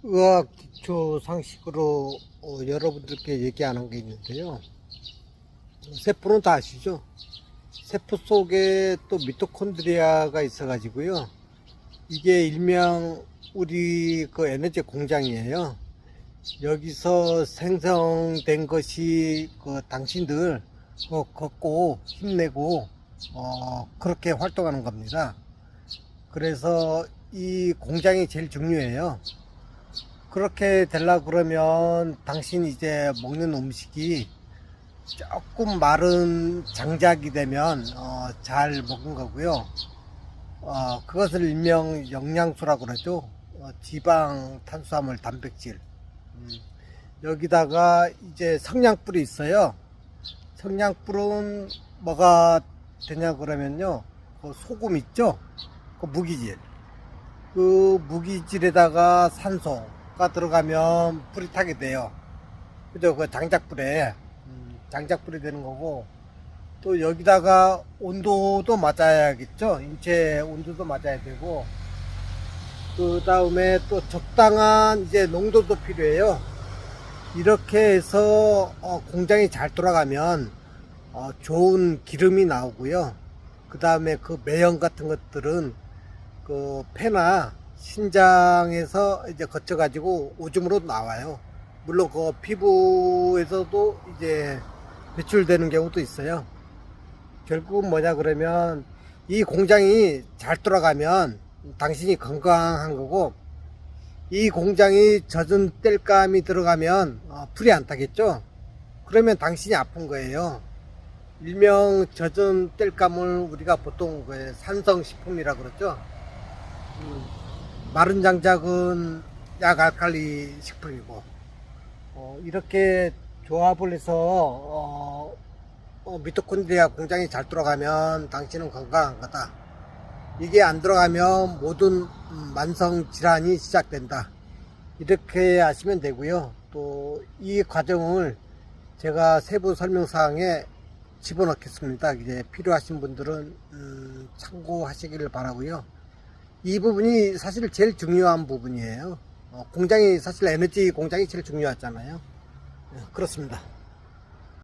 의학 기초 상식으로 여러분들께 얘기하는 게 있는데요. 세포는 다 아시죠? 세포 속에 또 미토콘드리아가 있어 가지고요. 이게 일명 우리 그 에너지 공장이에요. 여기서 생성된 것이 그 당신들 걷고 힘내고 그렇게 활동하는 겁니다. 그래서 이 공장이 제일 중요해요. 그렇게 되려 그러면 당신이 이제 먹는 음식이 조금 마른 장작이 되면 잘 먹은 거고요. 그것을 일명 영양소라고 그러죠. 지방, 탄수화물, 단백질. 여기다가 이제 성냥불이 있어요. 성냥불은 뭐가 되냐 그러면요, 그 소금 있죠, 그 무기질, 그 무기질에다가 산소가 들어가면 불이 타게 돼요. 그죠? 그 장작불에 장작불이 되는 거고, 또 여기다가 온도도 맞아야겠죠. 인체 온도도 맞아야 되고, 그 다음에 또 적당한 이제 농도도 필요해요. 이렇게 해서 공장이 잘 돌아가면 좋은 기름이 나오고요. 그 다음에 그 매연 같은 것들은 그 폐나 신장에서 이제 거쳐 가지고 오줌으로 나와요. 물론 그 피부에서도 이제 배출되는 경우도 있어요. 결국은 뭐냐 그러면 이 공장이 잘 돌아가면 당신이 건강한 거고, 이 공장이 젖은 땔감이 들어가면 불이 안 타겠죠. 그러면 당신이 아픈 거예요. 일명 젖은 땔감을 우리가 보통 그 산성식품이라 그러죠. 마른 장작은 약알칼리 식품이고, 이렇게 조합을 해서 미토콘드리아 공장이 잘 돌아가면 당신은 건강한 거다. 이게 안 들어가면 모든 만성 질환이 시작된다. 이렇게 하시면 되고요. 또 이 과정을 제가 세부 설명사항에 집어넣겠습니다. 이제 필요하신 분들은 참고하시기를 바라고요. 이 부분이 사실 제일 중요한 부분이에요. 공장이 사실 에너지 공장이 제일 중요하잖아요. 그렇습니다.